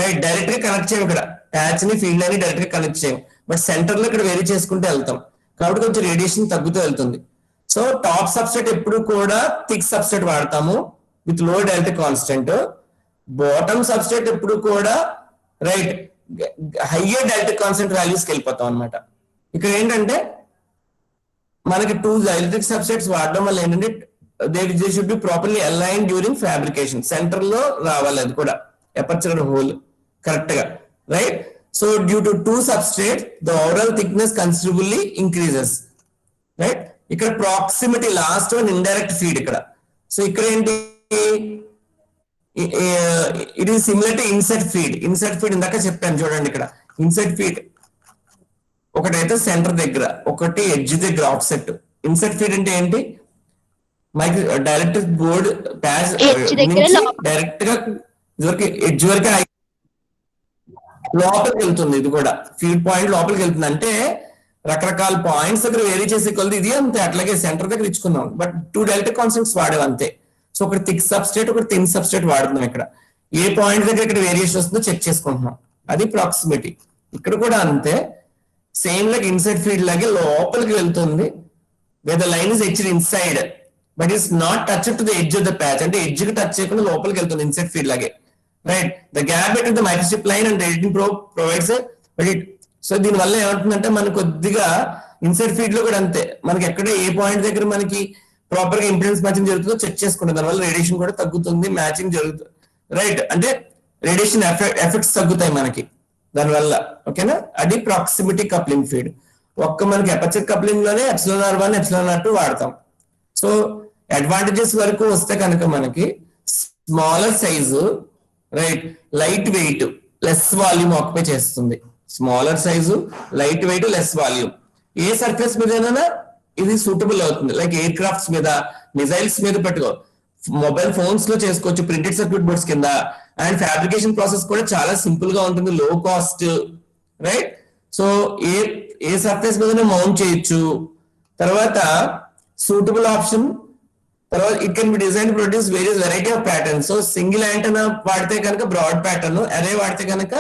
right. Direct గా connect చేయం, ఇక్కడ patch ని feed line direct గా connect చేయం, but centre లో ఇక్కడ వేరీ చేసుకుంటూ వెళ్తాం కాబట్టి కొంచెం రేడియేషన్ తగ్గుతూ వెళ్తుంది. సో టాప్ సబ్స్ట్రేట్ ఎప్పుడు కూడా థిక్ సబ్స్ట్రేట్ వాడతాము విత్ లో డెల్టా కాన్స్టెంట్. బాటమ్ సబ్స్ట్రేట్ ఎప్పుడు కూడా రైట్ హయ్యర్ డెల్టా కాన్స్టెంట్ వాల్యూస్కి వెళ్ళిపోతాం అనమాట. ఇక్కడ ఏంటంటే మనకి 2 ఎలక్ట్రిక్ సబ్స్ట్రేట్స్ వాడడం వల్ల ఏంటంటే they should be properly align during fabrication. Centre లో రావాలి అది కూడా అపర్చర్ హోల్ కరెక్ట్ గా, right. So due to 2 substrate the overall thickness considerably increases, right. ఇక్కడ proximity last one indirect feed ఇక్కడ. సో ఇక్కడ ఏంటి, it is similar to inset feed. Inset feed ఇందాక చెప్పాను చూడండి, ఇక్కడ ఇన్సెట్ ఫీడ్ ఒకటైతే సెంటర్ దగ్గర, ఒకటి ఎడ్జ్ దగ్గర ఆఫ్సెట్. ఇన్సెట్ ఫీడ్ అంటే ఏంటి, డైరెక్ట్ బోర్డ్ ప్యాచ్ డైరెక్ట్ గా ఎడ్జ్ వరకు లోపలికి వెళ్తుంది. ఇది కూడా ఫీడ్ పాయింట్ లోపలికి వెళ్తుంది అంటే రకరకాల పాయింట్స్ దగ్గర వేరీ చేసే కొలది ఇది అంతే. అట్లాగే సెంటర్ దగ్గర ఇచ్చుకున్నాం బట్ 2 డెల్టా కాన్స్టెంట్స్ వాడేవి అంతే. సో ఒకటి థిక్ సబ్స్ట్రేట్, ఒకటి థిన్ సబ్స్ట్రేట్ వాడుతున్నాం. ఇక్కడ ఏ పాయింట్ దగ్గర ఇక్కడ వేరియేషన్ వస్తుందో చెక్ చేసుకుంటున్నాం, అది ప్రాక్సిమిటీ. ఇక్కడ కూడా అంతే, సేమ్ లైక్ ఇన్సైడ్ ఫీడ్ లాగే లోపలికి వెళ్తుంది. Wear the line is etched inside but it's not touch to the edge of the patch, అంటే ఎడ్జ్ కి టచ్ చేయకుండా లోపలికి వెళ్తుంది ఇన్సైడ్ ఫీడ్ లాగే, right. The gap between the microstrip line and radiating probe provides but it. So దీని వల్ల ఏమంటుందంటే మనకు కొద్దిగా ఇన్సైడ్ ఫీడ్ లో కూడా అంతే, మనకి ఎక్కడ ఏ పాయింట్ దగ్గర మనకి ప్రాపర్ గా ఇంపిడెన్స్ మ్యాచింగ్ జరుగుతుందో చెక్ చేసుకుంటాం. దానివల్ల రేడియేషన్ కూడా తగ్గుతుంది, మ్యాచింగ్ జరుగుతుంది, రైట్. అంటే రేడియేషన్ ఎఫెక్ట్స్ తగ్గుతాయి మనకి దానివల్ల, ఓకేనా. అది ప్రాక్సిమిటీ కప్లింగ్ ఫీడ్. ఒక్క మనకి అపర్చర్ కప్లింగ్ లోనే εr1, εr2 వాడతాం. సో అడ్వాంటేజెస్ వరకు వస్తే కనుక మనకి smaller size, right, light weight, less volume occupy చేస్తుంది. Smaller size, light weight, less volume. ఏ సర్ఫేస్ మీద ఇది సూటబుల్ అవుతుంది, లైక్ ఎయిర్ క్రాఫ్ట్స్ మీద, మిజైల్స్ మీద పెట్టుకో, మొబైల్ ఫోన్స్ లో చేసుకోవచ్చు, ప్రింటెడ్ సర్క్యూట్ బోర్డ్స్ కింద. అండ్ ఫ్యాబ్రికేషన్ ప్రాసెస్ కూడా చాలా సింపుల్ గా ఉంటుంది, లో కాస్ట్, రైట్. సో ఏ సర్ఫేస్ మీద మౌంట్ చేయొచ్చు. తర్వాత సూటబుల్ ఆప్షన్, తర్వాత it can be design produce various variety of pattern. So single antenna వాడితే కనుక బ్రాడ్ ప్యాటర్న్, అరే వాడితే కనుక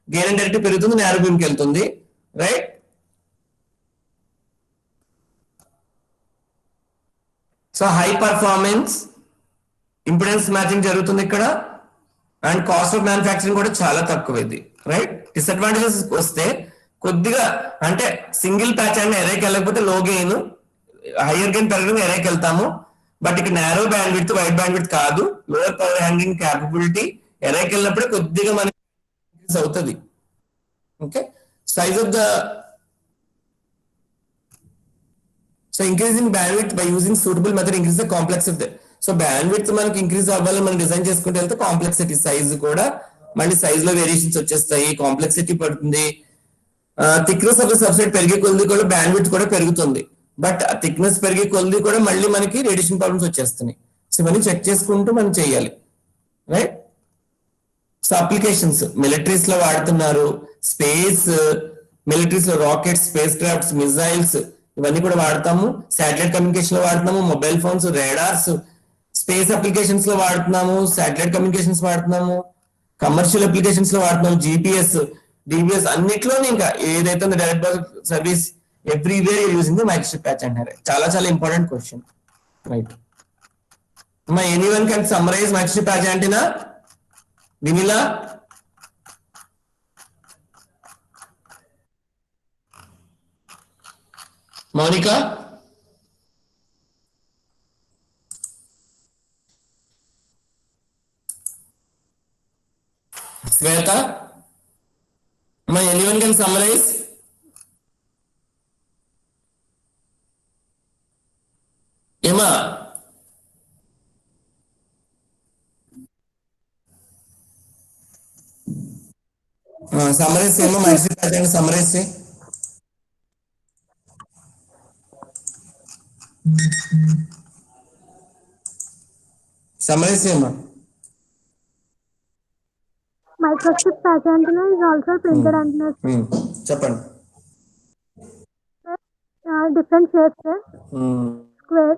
గెయిన్ అండ్ డైరెక్ట్ పెరుగుతుంది, నేరో బీమ్ కి వెళ్తుంది, right. So high performance, impedance matching జరుగుతుంది ఇక్కడ. అండ్ కాస్ట్ ఆఫ్ మ్యానుఫ్యాక్చరింగ్ కూడా చాలా తక్కువ ఇది, రైట్. డిసడ్వాంటేజెస్ వస్తే కొద్దిగా అంటే సింగిల్ ప్యాచ్ అండ్ ఎరేకి వెళ్ళకపోతే లో గెయిన్, హైయర్ గెయిన్ పెరగడం ఎరేకి వెళ్తాము. బట్ ఇక్కడ narrow band width, wide band width కాదు, లోయర్ పవర్ హ్యాండ్లింగ్ క్యాపబిలిటీ ఎరేకి వెళ్ళినప్పుడే కొద్దిగా మనకి అవుతుంది, okay. Size of the so increasing bandwidth by using suitable method increase the complexity. So bandwidth మనకి ఇంక్రీజ్ అవ్వాలి, మనం డిజైన్ చేసుకుంటే వెళ్తే కాంప్లెక్సిటీ, సైజ్ కూడా మళ్ళీ సైజ్ లో వేరియేషన్స్ వచ్చేస్తాయి, కాంప్లెక్సిటీ పడుతుంది. థిక్నెస్ ఆఫ్ ద సబ్స్ట్రేట్ పెరిగే కొద్ది కూడా బ్యాండ్విడ్త్ కూడా పెరుగుతుంది, బట్ థిక్నెస్ పెరిగే కొద్ది కూడా మళ్ళీ మనకి రేడియేషన్ ప్రాబ్లమ్స్ వచ్చేస్తున్నాయి. సో ఇవన్నీ చెక్ చేసుకుంటూ మనం చేయాలి, రైట్. సో అప్లికేషన్స్ మిలిటరీస్ లో వాడుతున్నారు, స్పేస్ మిలిటరీస్ లో రాకెట్స్, స్పేస్ క్రాఫ్ట్స్, మిజైల్స్ ఇవన్నీ కూడా వాడతాము. శాటిలైట్ కమ్యూనికేషన్ లో వాడుతున్నాము, mobile phones, radars, space applications లో వాడుతున్నాము, శాటిలైట్ కమ్యూనికేషన్స్ వాడుతున్నాము, కమర్షియల్ అప్లికేషన్స్ లో వాడుతున్నాం, జిపిఎస్, డిబిఎస్ అన్నిట్లో ఇంకా ఏదైతే direct service everywhere using the microstrip patch అంటారు. చాలా చాలా important question, right? Anyone can summarise microstrip patch antenna? వినిలా? Mounika? Sweta? Anyone can summarize? Emma? Summarize say, Emma. Mayroostrip patch and summarize say. Summarize say, Emma. Microstrip patch antenna is also printed antenna. Chappan. Different shapes, square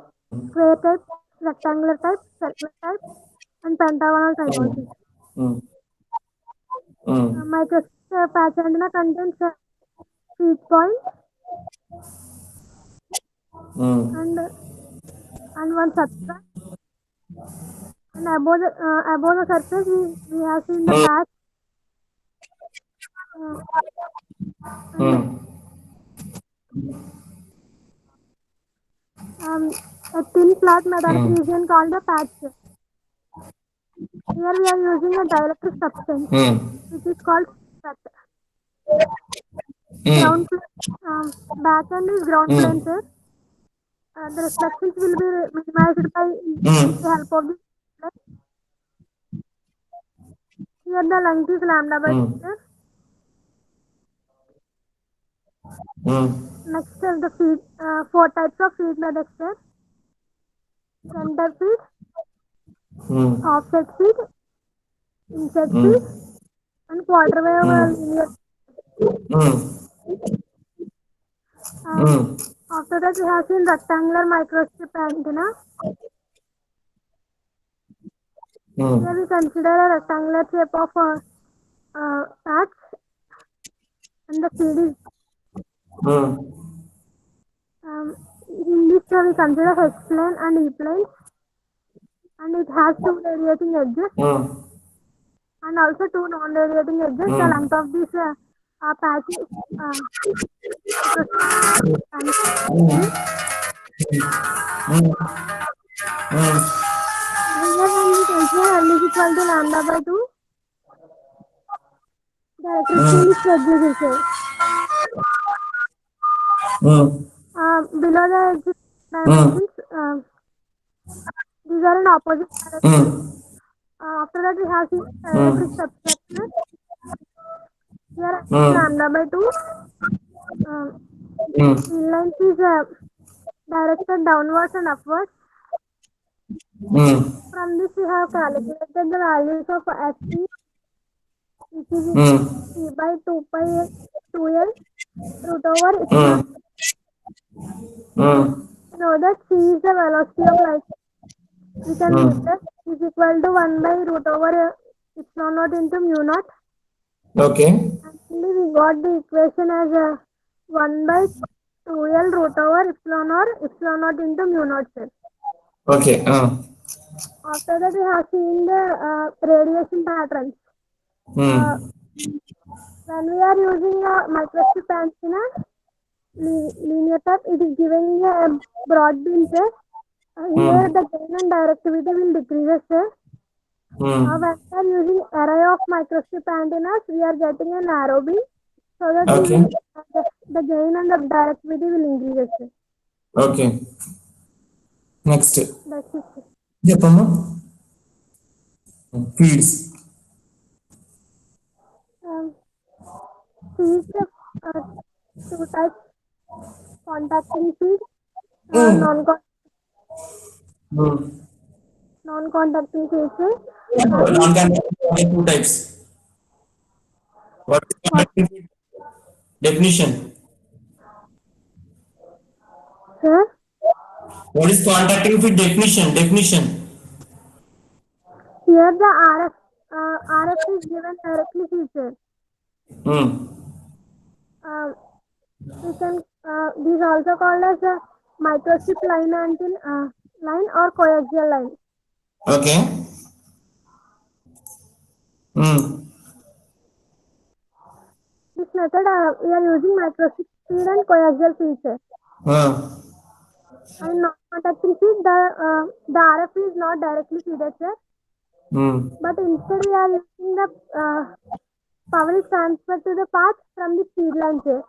type, rectangular type, circular type, and pentagonal type also. Microstrip patch antenna contains a feed point and one substrate. And above the surface, we have seen the patch. A thin flat metallic region called the patch. Here we are using a dielectric substance, which is called FET. Ground plane, back end is ground plane, sir. The reflections will be minimized by the help of this. Here the length is lambda by 2, sir. Next is the feed, 4 types of feed methods, sir. Center feed, offset feed, inset feed, and quarter wave linear. After that, we have seen rectangular microstrip antenna. Here we consider a rectangular shape of patch, and the feed is. In this we consider H plane and E plane, and it has 2 radiating edges and also 2 non-radiating edges. The length of this patch is here when we consider L is equal to lambda by 2, the electric field is produced. Below the edges dimensions, these are in opposite directions. After that, we have seen electric substructure. Here lambda by 2. Length is directed downwards and upwards. From this, we have calculated the values of Fc, which is C by 2 pi 2L root over epsilon. Know that C is the velocity of light. We can write that is equal to 1 by root over epsilon naught into mu naught. Okay. Actually, we got the equation as 1 by 2L root over epsilon naught into mu naught, sir. Okay. After that, we have seen the radiation patterns. When we are using a microstrip antenna, linear type, it is giving a broad beam, sir. Here the gain and directivity will decrease, sir. When we are using array of microstrip antennas, we are getting a narrow beam, so that the gain and the directivity will increase, sir. Okay. Next. That's it, sir. Japama. Feeds. Feeds of 2 types: contacting feed, non-contacting feeds. Non-contacting 2 types. What is contacting feed? Definition. Sir? What is contacting feed definition? Here the RF RF is given directly feature. We can these also called as a microstrip line antenna line or coaxial line. Okay. This method we are using microstrip feed and coaxial feature. And non-contacting feed, the RF is not directly feeded, sir. But instead we are using the power is transferred to the path from the feed line, sir.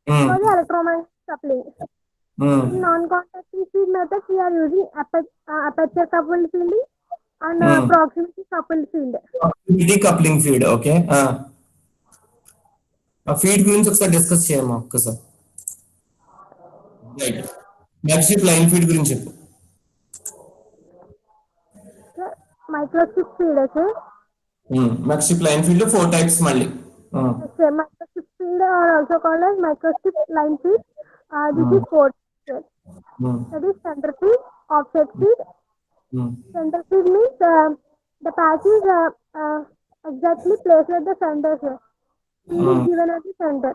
For the electromagnetic coupling. In non-contacting feed method, we are using aperture coupled fielding and proximity coupled field. Proximity coupling feed, okay. ఆ feed గురించి ఒకసారి discuss చేయమ్మా ఒక్కసారి. Right, మ్యాక్సిప్ line feed గురించి చెప్పు. Microstrip feed, sir. Microstrip line feed లో 4 types మళ్ళీ. Microstrip feed are also called as microstrip line feed. This is 4 types. That is center feed, offset feed. Center feed means the patch is exactly placed at the center, sir. Feed is given at the center.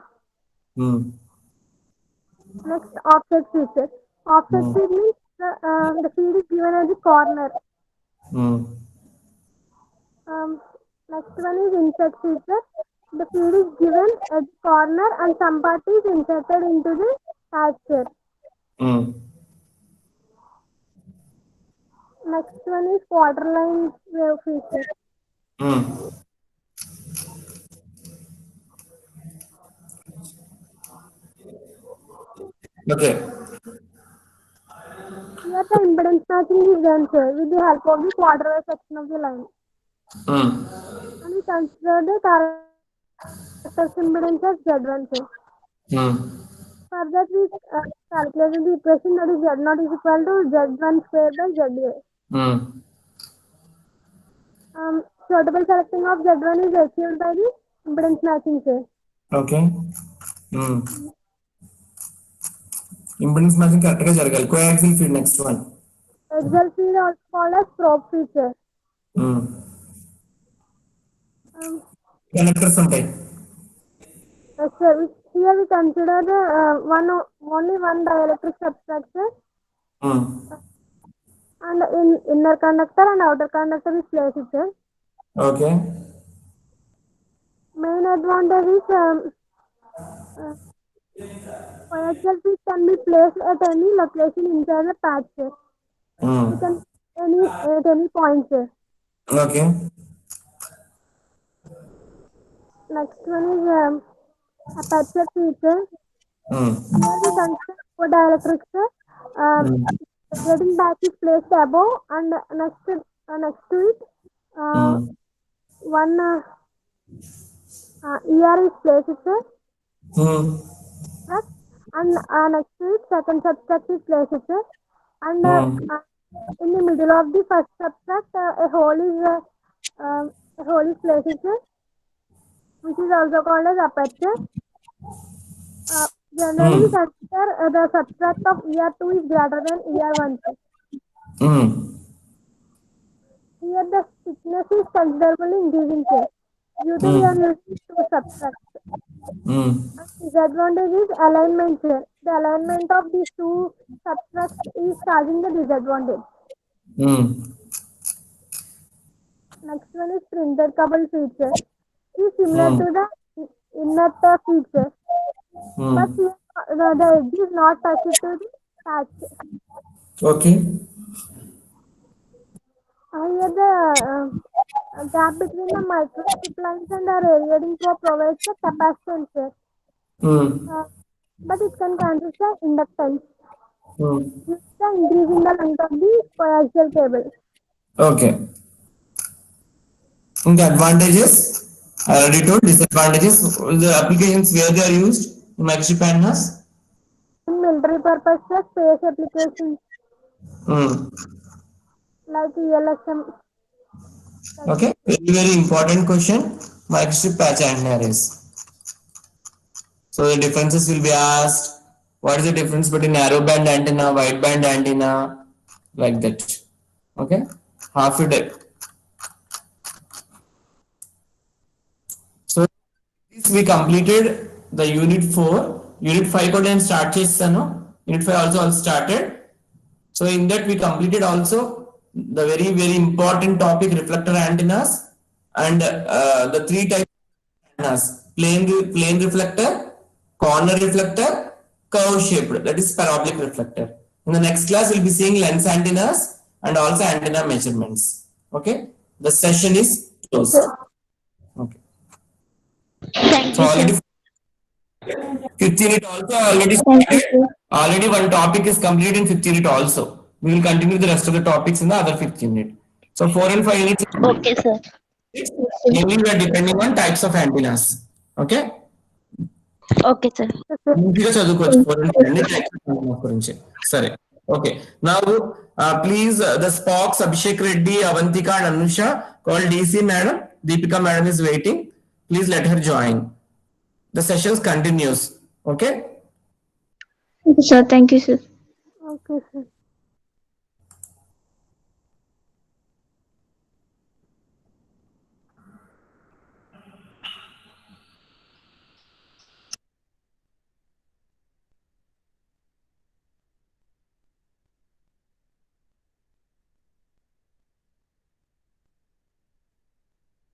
Next, offset feed, sir. Offset feed means the feed is given at the corner. Next one is insert feed, sir. The feed is given at the corner and some part is inserted into the patch, sir. Next one is quarter line wave feed, sir. Okay. Here the impedance matching is done, sir, with the help of the quarter wave section of the line. And we consider the characteristic impedance as Z1, sir. For that we calculated the equation that is Z0 is equal to Z1 square by ZA. Suitable selecting of Z1 is achieved by the impedance matching, sir. Okay. Impedance matching correct గా జరగాలి. Coaxial feed next one. Axial feed also called as probe feed, sir. Connectors ఉంటాయి. Yes, sir. Here we consider the only one dielectric substructure. And in inner conductor and outer conductor is placed, sir. Okay. Main advantage is coaxial feed can be placed at any location inside the patch, sir. You can at any point, sir. Okay. Next one is aperture feed, sir. Here we consider dielectric, sir. Getting patch is placed above and next to it one ER is placed, sir. And next to it second subtract is placed, sir. And in the middle of the first subtract a hole is placed, sir, which is also called as aperture. Generally consider the subtract of ER2 is greater than ER1, sir. Here the thickness is considerably increasing, sir. Due to we are using 2 subtracts. Disadvantage is alignment, sir. The alignment of these 2 subtracts is causing the disadvantage. Next one is printed coupled feed, sir. It is similar to the inert feed, sir. But here, the edge is not touched to the patch. Okay. Here the gap between the microstrip lines and the radiating probe provides the capacitance, sir. But it can consist of inductance. Due to the increase in the length of the coaxial cable. Okay. The advantages I already told. Disadvantages, the applications where they are used, microstrip antennas. In military purpose, sir, space applications like ELSM. Okay, very important question. Microstrip patch antenna arrays. So the differences will be asked. What is the difference between narrow band antenna, wide band antenna, like that? Okay, half a day. we completed the unit 4. Unit 5 కూడా నేను start చేస్తాను. Unit 5 also started. So in that we completed also the very important topic reflector antennas and the 3 types of antennas: plane reflector, corner reflector, curve shaped, that is parabolic reflector. In the next class we'll be seeing lens antennas and also antenna measurements. Okay, the session is closed. Okay, Thank so you, already sir. 5th unit also already Thank you, started. sir. Already one topic is completed in 5th unit also. We will continue the rest of the topics in the other 5th unit. So 4 and 5 units, Okay, sir. mainly we are depending on types of antennas. Okay. Okay, sir. ఈజీగా చదువుకోవచ్చు 4 and 5 అన్ని types of antennas గురించి. సరే. Okay. Now, please, the Spox, Abhishek Reddy, Avantika and Anusha, call DC madam. Deepika madam is waiting. Please let her join. The sessions continues. Okay. Sir, thank you, sir. Okay, sir.